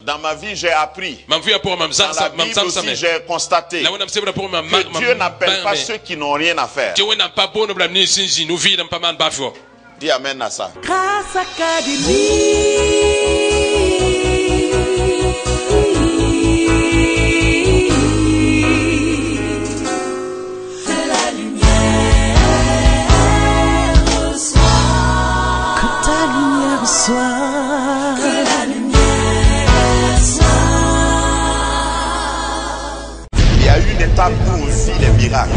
Dans ma vie, j'ai appris. Dans la Bible aussi, j'ai constaté que Dieu n'appelle pas ceux qui n'ont rien à faire. Dis amen à ça. Il y a une étape où on vit les miracles.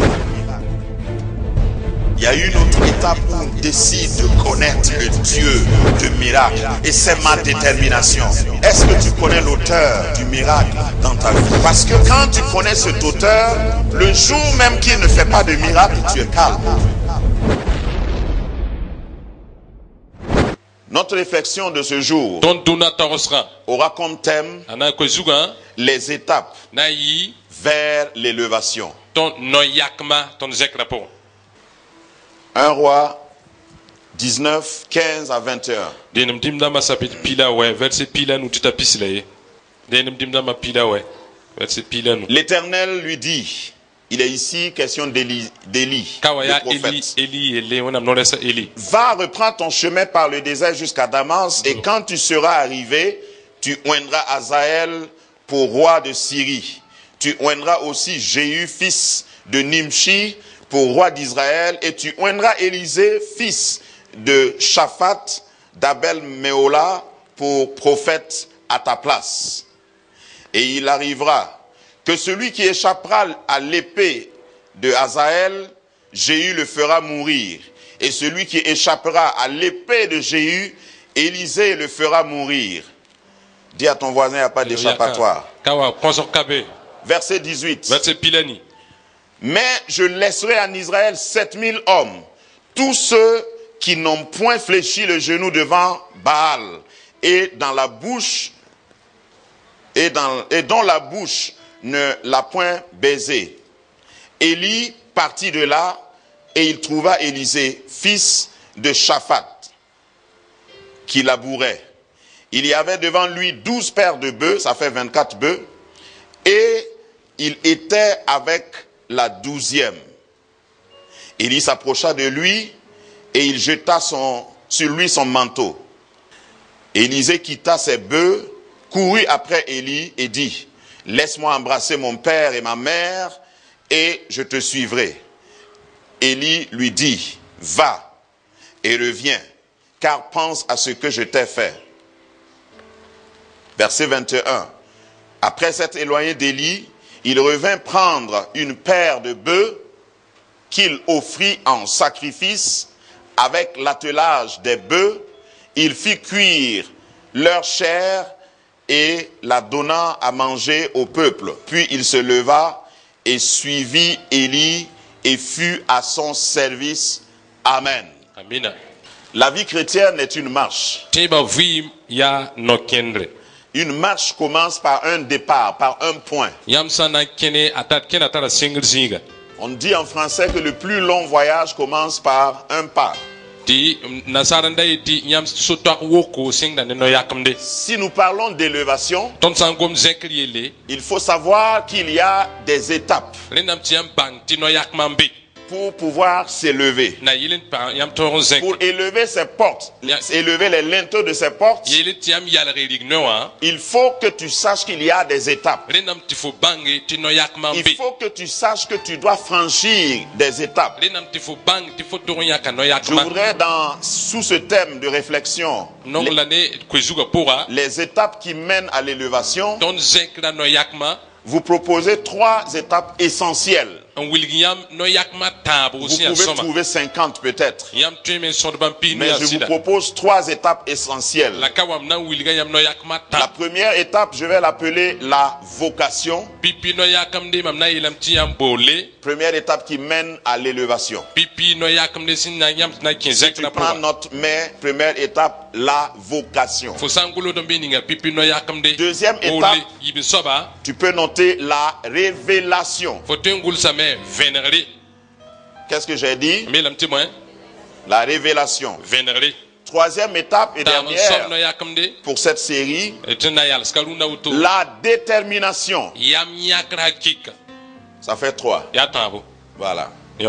Il y a une autre étape où on décide de connaître le Dieu de miracles. Et c'est ma détermination. Est-ce que tu connais l'auteur du miracle dans ta vie? Parce que quand tu connais cet auteur, le jour même qu'il ne fait pas de miracle, tu es calme. Notre réflexion de ce jour aura comme thème les étapes vers l'élévation. 1 Roi 19, 15 à 21. L'Éternel lui dit, il est ici question d'Élie, le prophète. Va, reprends ton chemin par le désert jusqu'à Damas, et quand tu seras arrivé, tu oindras Hazaël pour roi de Syrie. Tu oindras aussi Jéhu, fils de Nimshi, pour roi d'Israël, et tu oindras Élisée, fils de Shaphat, d'Abel-Méola, pour prophète à ta place. Et il arrivera que celui qui échappera à l'épée de Hazaël, Jéhu le fera mourir. Et celui qui échappera à l'épée de Jéhu, Élisée le fera mourir. Dis à ton voisin, il n'y a pas d'échappatoire. Verset 18. Mais je laisserai en Israël 7000 hommes, tous ceux qui n'ont point fléchi le genou devant Baal, et dont la bouche ne l'a point baisé. Élie partit de là, et il trouva Élisée, fils de Shaphat, qui labourait. Il y avait devant lui 12 paires de bœufs, ça fait 24 bœufs, et il était avec la 12e. Élie s'approcha de lui, et il jeta sur lui son manteau. Élisée quitta ses bœufs, courut après Élie et dit, laisse-moi embrasser mon père et ma mère, et je te suivrai. Élie lui dit, va et reviens, car pense à ce que je t'ai fait. Verset 21. Après s'être éloigné d'Élie, il revint prendre une paire de bœufs qu'il offrit en sacrifice. Avec l'attelage des bœufs, il fit cuire leur chair et la donna à manger au peuple. Puis il se leva et suivit Élie et fut à son service. Amen. Amen. La vie chrétienne est une marche. Une marche commence par un départ, par un point. On dit en français que le plus long voyage commence par un pas. Si nous parlons d'élévation, il faut savoir qu'il y a des étapes pour pouvoir s'élever. Pour élever ses portes, élever les linteaux de ses portes, il faut que tu saches qu'il y a des étapes. Il faut que tu saches que tu dois franchir des étapes. Je voudrais, sous ce thème de réflexion, les étapes qui mènent à l'élévation, vous proposer 3 étapes essentielles. Vous pouvez trouver 50 peut-être. Mais je vous propose 3 étapes essentielles. La première étape, je vais l'appeler la vocation. Première étape qui mène à l'élévation. Si tu prends note, mais première étape, la vocation. Deuxième étape, tu peux noter la révélation. Qu'est-ce que j'ai dit? La révélation. troisième étape et dernière pour cette série, la détermination. Ça fait 3. Voilà. Je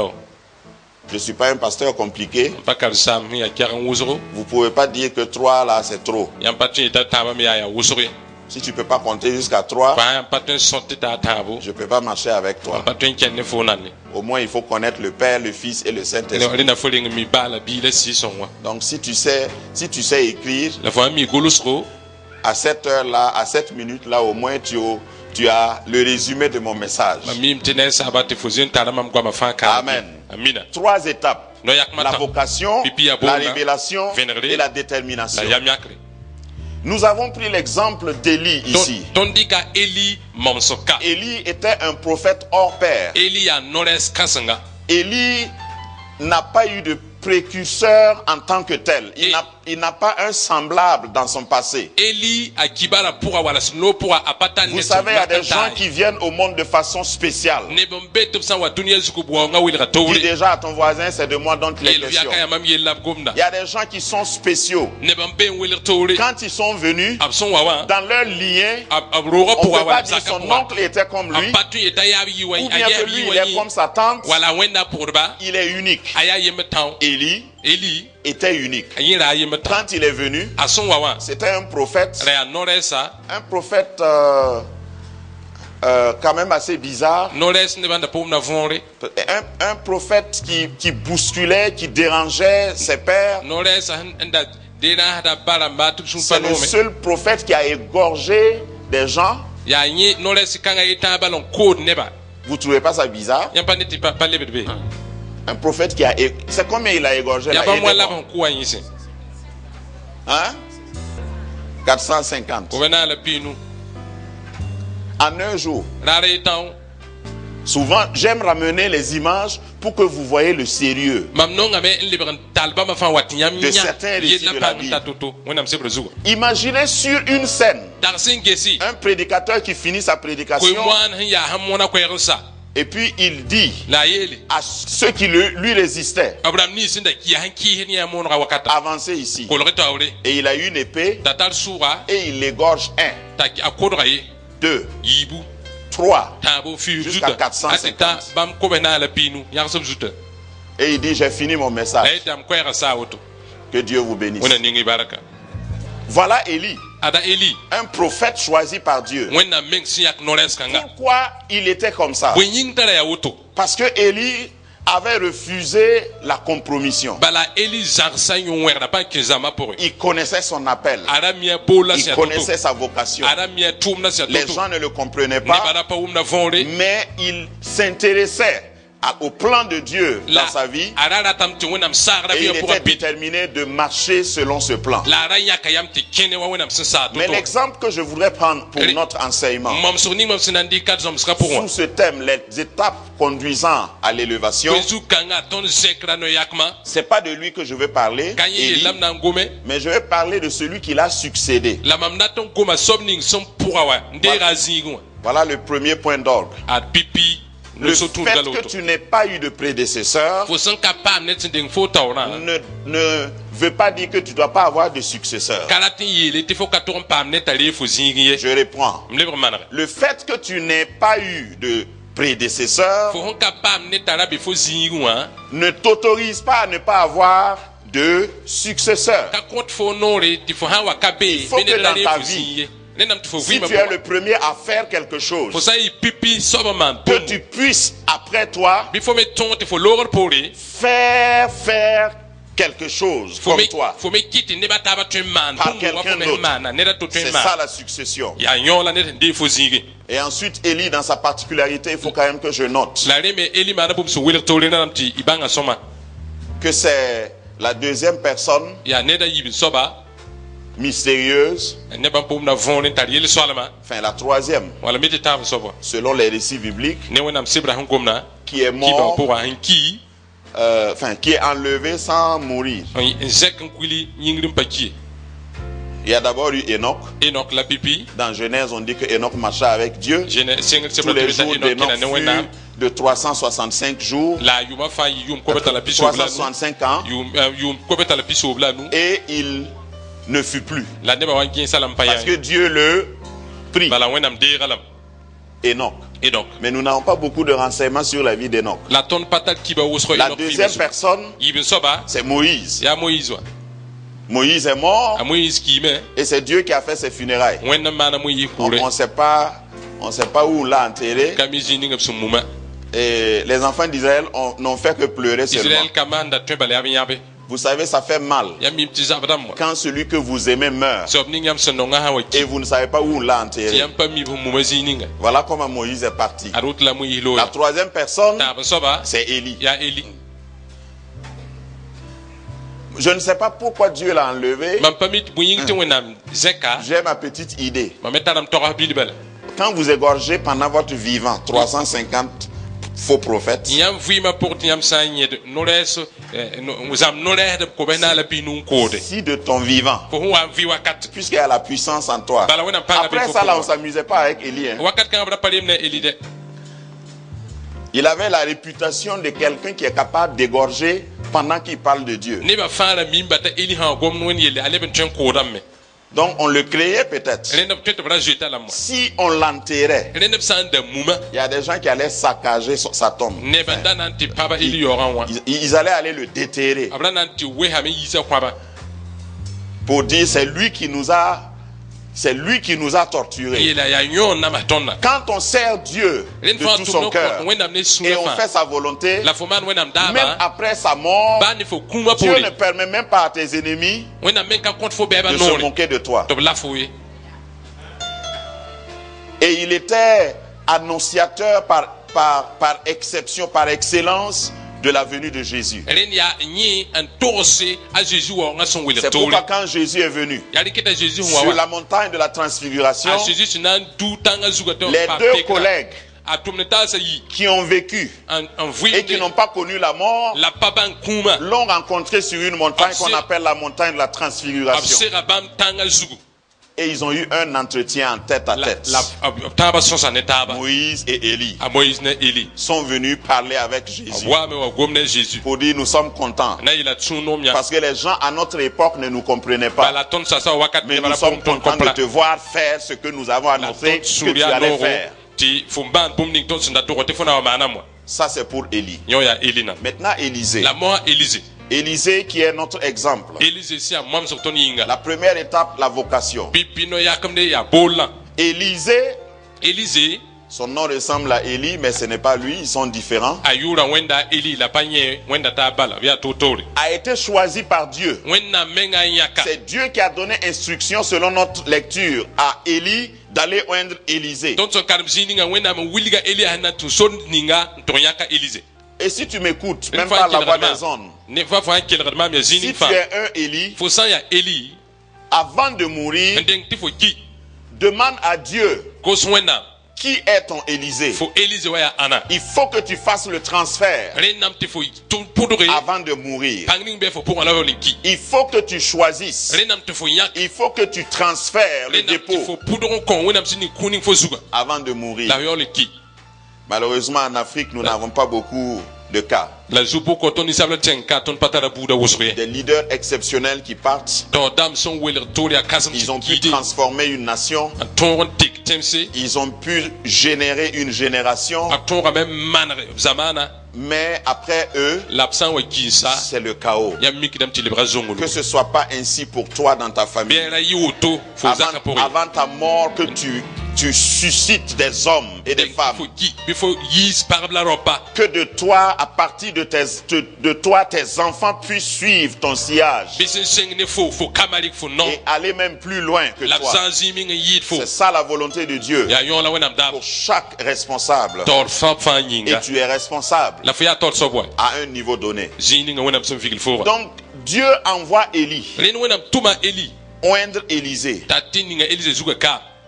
ne suis pas un pasteur compliqué. Vous ne pouvez pas dire que 3 là c'est trop. Si tu ne peux pas compter jusqu'à 3, je ne peux pas marcher avec toi. Au moins il faut connaître le Père, le Fils et le Saint-Esprit. Donc si tu sais écrire, à cette heure-là, à cette minute-là, au moins tu as le résumé de mon message. Amen. 3 étapes. La vocation, la révélation et la détermination. Nous avons pris l'exemple d'Élie ici. Élie était un prophète hors pair. Élie n'a pas eu de précurseur en tant que tel. Il n'a pas un semblable dans son passé. Vous savez, il y a des gens qui viennent au monde de façon spéciale. Dis déjà à ton voisin, c'est de moi dont il est question. Il y a des gens qui sont spéciaux. Quand ils sont venus, dans leur lien, on ne peut pas dire son oncle était comme lui, ou bien que lui, il est comme sa tante. Il est unique. Élie était unique. Quand il est venu, c'était un prophète quand même assez bizarre. Un prophète qui bousculait, qui dérangeait ses pairs. C'est le seul prophète qui a égorgé des gens. Vous ne trouvez pas ça bizarre? Un prophète qui a... C'est combien il a égorgé là? Hein? 450. En un jour. Souvent, j'aime ramener les images pour que vous voyez le sérieux de certains récits de la Bible. Imaginez sur une scène un prédicateur qui finit sa prédication et puis il dit à ceux qui lui résistaient, avancez ici. Et il a une épée et il l'égorge 1, 2, 3, jusqu'à 450. Et il dit, j'ai fini mon message. Que Dieu vous bénisse. Voilà Élie. Un prophète choisi par Dieu. Pourquoi il était comme ça? Parce que Élie avait refusé la compromission. Il connaissait son appel. Il connaissait sa vocation. Les gens ne le comprenaient pas, mais il s'intéressait au plan de Dieu dans sa vie et il était déterminé de marcher selon ce plan. Mais l'exemple que je voudrais prendre pour notre enseignement sous ce thème, les étapes conduisant à l'élévation, c'est pas de lui que je veux parler, Élie, mais je vais parler de celui qui l'a succédé. Voilà le premier point d'ordre. Le fait que tu n'aies pas eu de prédécesseur ne veut pas dire que tu ne dois pas avoir de successeur. Je reprends. Le fait que tu n'aies pas eu de prédécesseur ne t'autorise pas à ne pas avoir de successeur. Il faut que dans ta vie, si tu es le premier à faire quelque chose, que tu puisses après toi faire quelque chose comme toi par quelqu'un d'autre. C'est ça la succession. Et ensuite Élie, dans sa particularité, il faut quand même que je note que c'est la deuxième personne mystérieuse, enfin la troisième, selon les récits bibliques, qui est mort, qui est enlevé sans mourir. Il y a d'abord eu Enoch. Dans Genèse, on dit que Enoch marcha avec Dieu. Tous les jours d'Enoch furent de 365 jours, 365 ans, et il ne fut plus. Parce que Dieu le prit. Enoch. Mais nous n'avons pas beaucoup de renseignements sur la vie d'Enoch. La deuxième personne, c'est Moïse. Moïse est mort et c'est Dieu qui a fait ses funérailles. On ne sait pas où on l'a enterré. Et les enfants d'Israël n'ont fait que pleurer seulement. Vous savez, ça fait mal quand celui que vous aimez meurt et vous ne savez pas où on l'a enterré. Voilà comment Moïse est parti. La troisième personne, c'est Élie. Je ne sais pas pourquoi Dieu l'a enlevé. J'ai ma petite idée. Quand vous égorgez pendant votre vivant 350 faux prophètes, si de ton vivant, puisqu'il y a la puissance en toi, après ça là on ne s'amusait pas avec Élie. Il avait la réputation de quelqu'un qui est capable d'égorger pendant qu'il parle de Dieu. Donc on le créait peut-être. Si on l'enterrait, il y a des gens qui allaient saccager sa tombe. Ils allaient aller le déterrer pour dire c'est lui qui nous a torturés. Quand on sert Dieu de tout son cœur et on fait sa volonté, même après sa mort, Dieu ne permet même pas à tes ennemis de se moquer de toi. Et il était annonciateur par exception, par excellence, de la venue de Jésus. C'est pourquoi quand Jésus est venu sur la montagne de la transfiguration, les deux collègues qui ont vécu et qui n'ont pas connu la mort l'ont rencontré sur une montagne qu'on appelle la montagne de la transfiguration. Et ils ont eu un entretien en tête à tête. Moïse et Élie sont venus parler avec Jésus pour dire nous sommes contents. Parce que les gens à notre époque ne nous comprenaient pas. Mais nous sommes contents de te voir faire ce que nous avons annoncé que tu allais faire. Ça c'est pour Élie. Maintenant Élisée. Élisée qui est notre exemple. La première étape, la vocation. Élisée, son nom ressemble à Élie, mais ce n'est pas lui, ils sont différents. A été choisi par Dieu. C'est Dieu qui a donné instruction selon notre lecture à Élie d'aller oindre Élisée. Et si tu m'écoutes, même par la voix des ondes, si tu es un Élie, avant de mourir, demande à Dieu qui est ton Élisée. Il faut que tu fasses le transfert avant de mourir. Il faut que tu choisisses. Il faut que tu transfères le dépôt avant de mourir. Malheureusement, en Afrique, nous n'avons pas beaucoup de cas. Des leaders exceptionnels qui partent. Ils ont pu transformer une nation. Ils ont pu générer une génération. Mais après eux, c'est le chaos. Que ce soit pas ainsi pour toi dans ta famille. Avant ta mort, que tu suscites des hommes et des femmes. Que de toi, à partir de toi, tes enfants puissent suivre ton sillage. Et aller même plus loin que toi. C'est ça la volonté de Dieu. Pour chaque responsable. Et tu es responsable à un niveau donné. Donc Dieu envoie Élie oindre Élisée.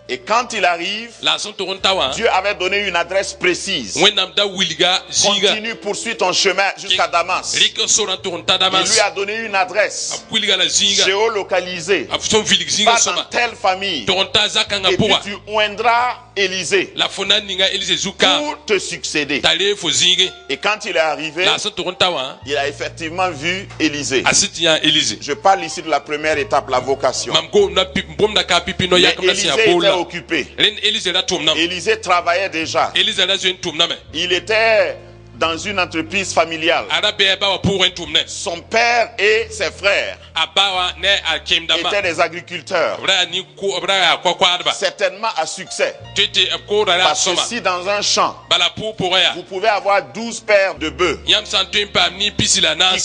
Et quand il arrive, Dieu avait donné une adresse précise. Continue, poursuis ton chemin jusqu'à Damas. Il lui a donné une adresse géolocalisée. Va dans telle famille. Et puis tu oindras Élisée pour te succéder. Et quand il est arrivé, il a effectivement vu Élisée. Je parle ici de la première étape, la vocation. Mais Élisée était occupé. Élisée travaillait déjà. Il était dans une entreprise familiale. Son père et ses frères étaient des agriculteurs. Certainement à succès. Parce que si dans un champ, vous pouvez avoir 12 paires de bœufs qui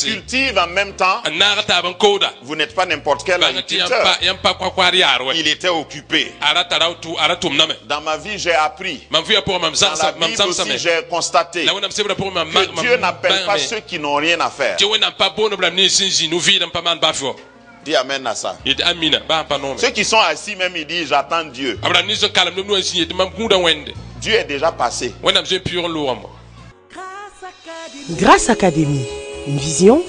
cultivent en même temps, vous n'êtes pas n'importe quel agriculteur. Il était occupé. Dans ma vie, j'ai appris. Dans la Bible aussi, j'ai constaté que Dieu n'appelle pas ceux qui n'ont rien à faire. Dis amen à ça. Ceux qui sont assis même, ils disent j'attends Dieu. Dieu est déjà passé. Grâce Académie, une vision,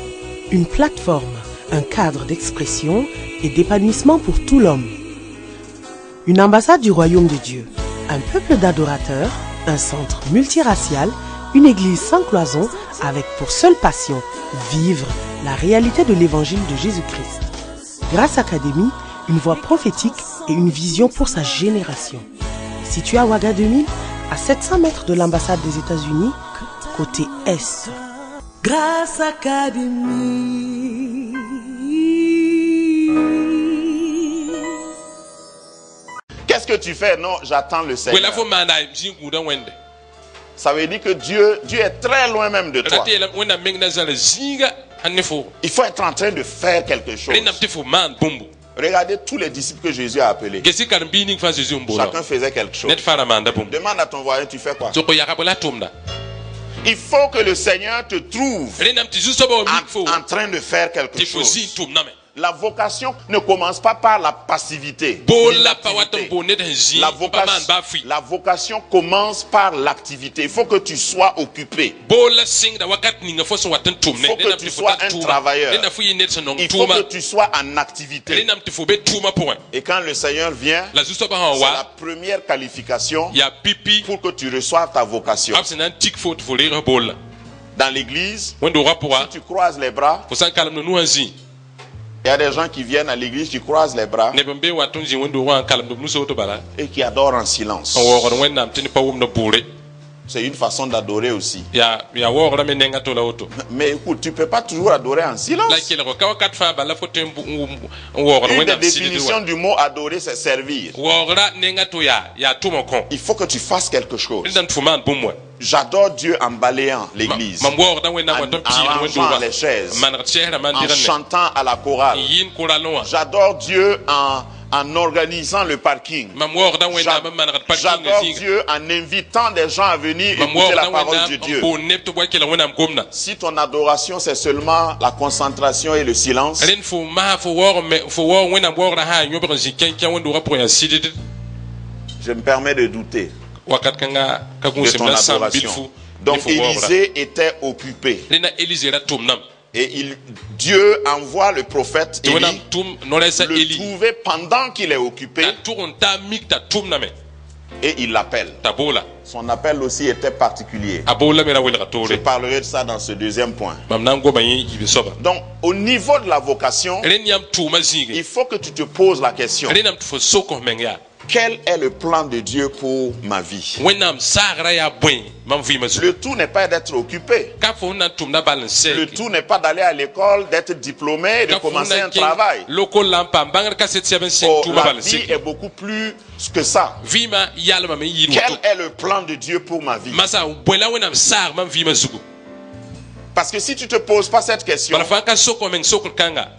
une plateforme, un cadre d'expression et d'épanouissement pour tout l'homme. Une ambassade du royaume de Dieu, un peuple d'adorateurs, un centre multiracial, une église sans cloison avec pour seule passion vivre la réalité de l'évangile de Jésus-Christ. Grâce Académie, une voix prophétique et une vision pour sa génération. Situé à Ouagadougou, à 700 mètres de l'ambassade des États-Unis, côté Est. Grâce Académie. Qu'est-ce que tu fais? Non, j'attends le Seigneur. Ça veut dire que Dieu est très loin même de toi. Il faut être en train de faire quelque chose. Regardez tous les disciples que Jésus a appelés. Chacun faisait quelque chose. Demande à ton voisin, tu fais quoi? Il faut que le Seigneur te trouve en train de faire quelque chose. La vocation ne commence pas par la passivité. La vocation commence par l'activité. Il faut que tu sois occupé. Il faut que tu sois un travailleur. Il faut que tu sois en activité. Et quand le Seigneur vient, c'est la première qualification pour que tu reçoives ta vocation. Dans l'église, si tu croises les bras, il y a des gens qui viennent à l'église, qui croisent les bras et qui adorent en silence. C'est une façon d'adorer aussi. Mais écoute, tu ne peux pas toujours adorer en silence. Une des définitions du mot adorer, c'est servir. Il faut que tu fasses quelque chose. J'adore Dieu en balayant l'église, en rangeant les chaises, en chantant à la chorale. J'adore Dieu en organisant le parking. J'adore Dieu en invitant des gens à venir écouter la parole de Dieu. Si ton adoration c'est seulement la concentration et le silence, je me permets de douter de ton adoration. Donc Élisée était occupé. Et Dieu envoie le prophète Élie le trouver pendant qu'il est occupé. Et il l'appelle. Son appel aussi était particulier. Je parlerai de ça dans ce deuxième point. Donc, au niveau de la vocation, il faut que tu te poses la question. Quel est le plan de Dieu pour ma vie? Le tout n'est pas d'être occupé. Le tout n'est pas d'aller à l'école, d'être diplômé et de commencer un travail. Oh, la vie est beaucoup plus que ça. Quel est le plan de Dieu pour ma vie? Parce que si tu ne te poses pas cette question,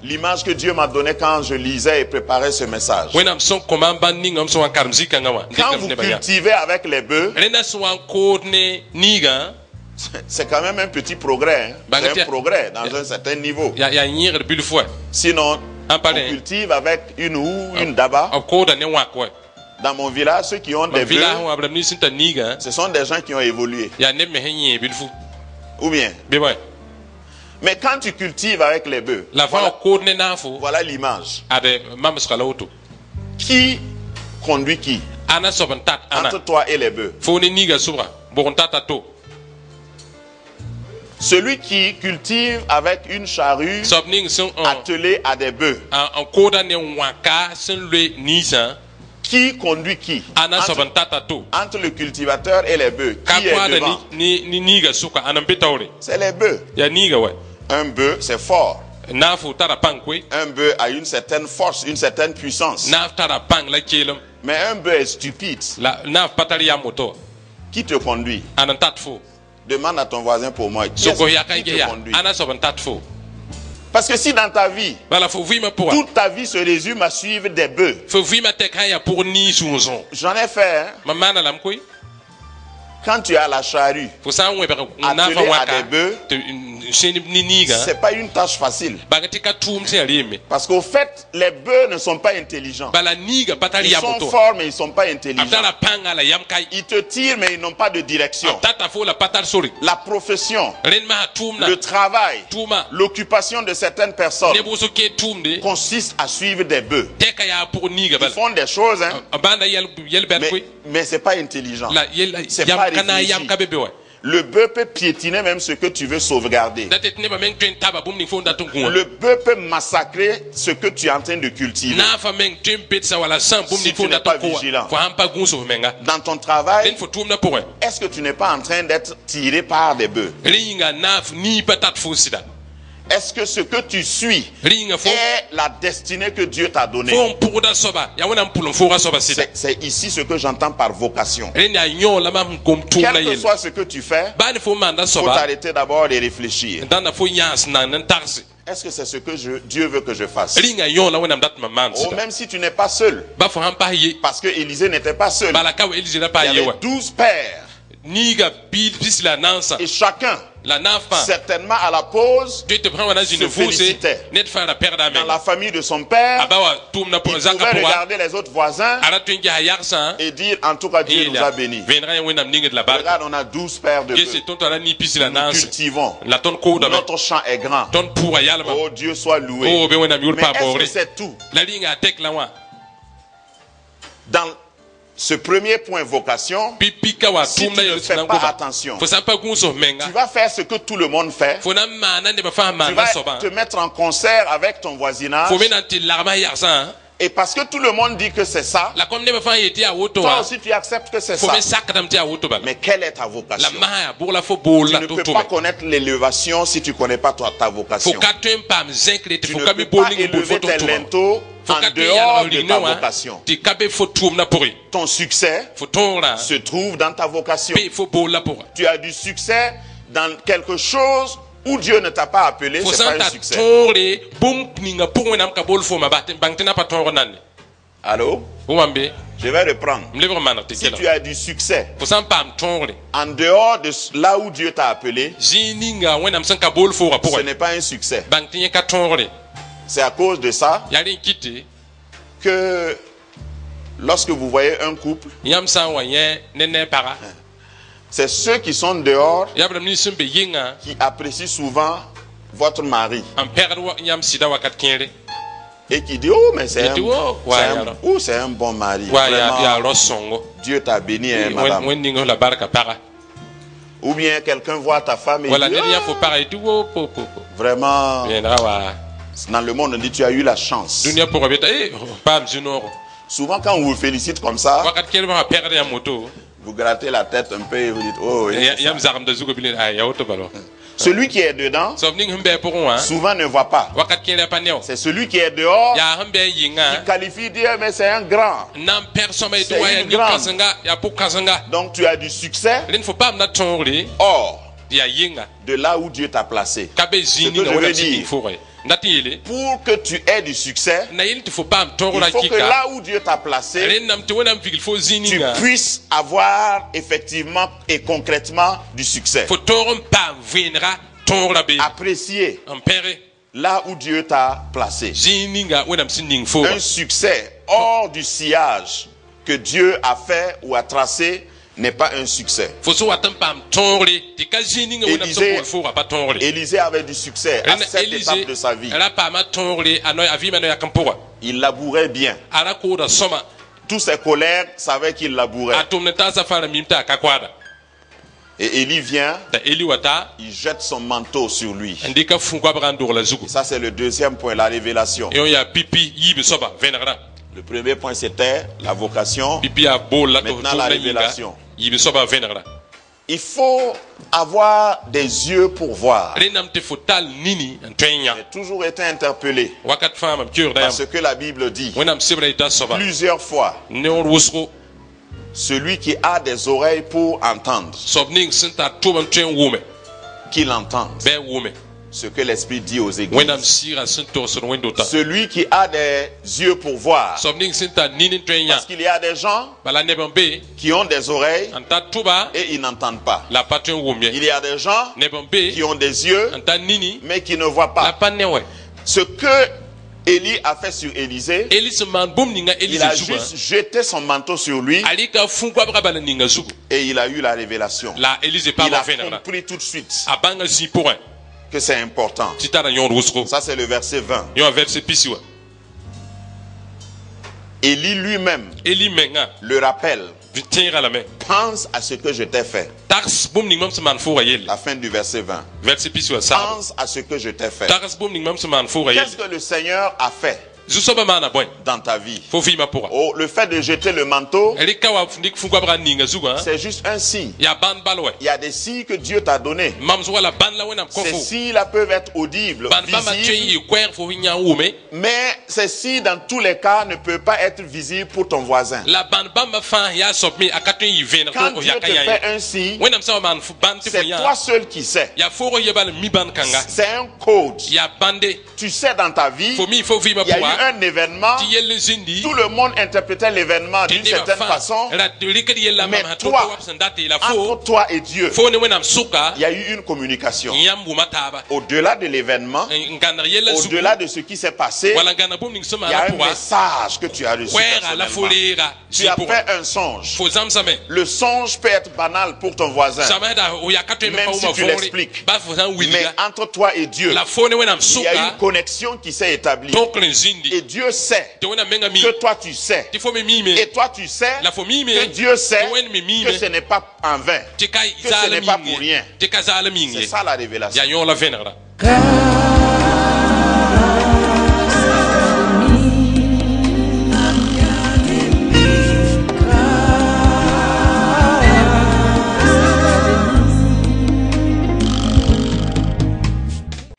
l'image que Dieu m'a donnée quand je lisais et préparais ce message, quand vous cultivez avec les bœufs, c'est quand même un petit progrès. C'est un progrès dans un certain niveau. Sinon, on cultive avec une houe, une daba. Dans mon village, ceux qui ont des bœufs, ce sont des gens qui ont évolué. Ou bien? Mais quand tu cultives avec les bœufs, voilà l'image. Qui conduit qui? Entre toi et les bœufs. Celui qui cultive avec une charrue attelée à des bœufs. Qui conduit qui? Entre le cultivateur et les bœufs. Qui est devant? C'est les bœufs. Un bœuf, c'est fort. Un bœuf a une certaine force, une certaine puissance. Mais un bœuf est stupide. Qui te conduit? Demande à ton voisin pour moi. Qui te conduit? Parce que si dans ta vie, toute ta vie se résume à suivre des bœufs. J'en ai fait. Hein? Quand tu as la charrue attelée à des bœufs, c'est pas une tâche facile. Parce qu'au fait, les bœufs ne sont pas intelligents. Ils sont forts, mais ils ne sont pas intelligents. Ils te tirent, mais ils n'ont pas de direction. La profession, le travail, l'occupation de certaines personnes consiste à suivre des bœufs. Ils font des choses, hein, mais c'est pas intelligent. C'est pas réfléchi. Le bœuf peut piétiner même ce que tu veux sauvegarder. Le bœuf peut massacrer ce que tu es en train de cultiver. Si tu n'es pas vigilant. Dans ton travail, est-ce que tu n'es pas en train d'être tiré par des bœufs? Est-ce que ce que tu suis est la destinée que Dieu t'a donnée? C'est ici ce que j'entends par vocation. Quel que soit ce que tu fais, il faut t'arrêter d'abord et réfléchir. Est-ce que c'est ce que Dieu veut que je fasse? Oh, même si tu n'es pas seul. Parce que Élisée n'était pas seul. Il y avait 12 pères. Et chacun, certainement à la pause, se félicitait. Dans la famille de son père, il pouvait regarder les autres voisins et dire, en tout cas, Dieu nous a bénis. Regarde, on a 12 pères de bœufs. Nous cultivons. Notre champ est grand. Oh, Dieu soit loué. Mais est-ce que c'est tout? Dans ce premier point vocation, si tu ne fais pas attention, tu vas faire ce que tout le monde fait. Tu vas te mettre en concert avec ton voisinage. Et parce que tout le monde dit que c'est ça, toi aussi tu acceptes que c'est ça. Mais quelle est ta vocation? Tu ne peux pas connaître l'élévation si tu ne connais pas ta vocation. Tu ne peux pas élever tes linteaux en dehors de ta vocation. Ton succès se trouve dans ta vocation. Tu as du succès dans quelque chose où Dieu ne t'a pas appelé, c'est pas un succès. Allô? Je vais reprendre. Si tu as du succès en dehors de là où Dieu t'a appelé, ce n'est pas un succès. C'est à cause de ça que lorsque vous voyez un couple, c'est ceux qui sont dehors qui apprécient souvent votre mari. Et qui disent, oh, mais c'est un bon mari. Vraiment, Dieu t'a béni, hein, madame. Ou bien quelqu'un voit ta femme et dit, oh, vraiment, dans le monde on dit, tu as eu la chance. Souvent quand on vous félicite comme ça, vous grattez la tête un peu et vous dites, oh, celui qui est dedans, souvent ne voit pas. C'est celui qui est dehors qui qualifie, dit, mais c'est un grand. C'est une grande. Donc tu as du succès. Or, de là où Dieu t'a placé. Ce que je veux dire, pour que tu aies du succès, il faut que là où Dieu t'a placé, tu puisses avoir effectivement et concrètement du succès. Apprécier là où Dieu t'a placé. Un succès hors du sillage que Dieu a fait ou a tracé n'est pas un succès. Élisée avait du succès à cette étape de sa vie. Il labourait bien. Tous ses collègues savaient qu'il labourait. Et Élie vient, il jette son manteau sur lui. Et ça, c'est le deuxième point, la révélation. Le premier point, c'était la vocation. Maintenant, la révélation. Il faut avoir des yeux pour voir. J'ai toujours été interpellé par ce que la Bible dit plusieurs fois. Celui qui a des oreilles pour entendre, qu'il entende ce que l'Esprit dit aux églises. Celui qui a des yeux pour voir, parce qu'il y a des gens qui ont des oreilles et ils n'entendent pas. Il y a des gens qui ont des yeux mais qui ne voient pas. Ce que Élie a fait sur Élisée, il a juste jeté son manteau sur lui et il a eu la révélation. Il a compris tout de suite que c'est important. Ça, c'est le verset 20. Élie lui-même le rappelle. Pense à ce que je t'ai fait. La fin du verset 20. Pense à ce que je t'ai fait. Qu'est-ce que le Seigneur a fait dans ta vie? Oh, le fait de jeter le manteau, c'est juste un signe. Il y a des signes que Dieu t'a donnés. Ces signes-là peuvent être audibles, visibles, mais ces signes, dans tous les cas, ne peuvent pas être visibles pour ton voisin. Quand Dieu te fait un signe, c'est toi seul qui sais. C'est un code. Tu sais dans ta vie, il y a eu un événement, tout le monde interprétait l'événement d'une certaine façon, mais toi, entre toi et Dieu, il y a eu une communication. Au-delà de l'événement, au-delà de ce qui s'est passé, il y a un message que tu as reçu personnellement. Tu as fait un songe. Le songe peut être banal pour ton voisin, même si tu l'expliques. Mais entre toi et Dieu, il y a une connexion qui s'est établie. Et Dieu sait que toi tu sais. Et toi tu sais que Dieu sait que ce n'est pas en vain, que ce n'est pas pour rien. C'est ça la révélation.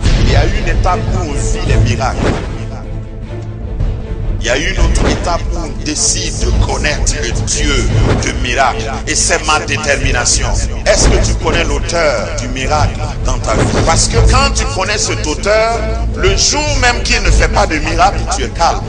Il y a une étape où on vit les miracles. Il y a une autre étape où on décide de connaître le Dieu de miracle. Et c'est ma détermination. Est-ce que tu connais l'auteur du miracle dans ta vie? Parce que quand tu connais cet auteur, le jour même qu'il ne fait pas de miracle, tu es calme.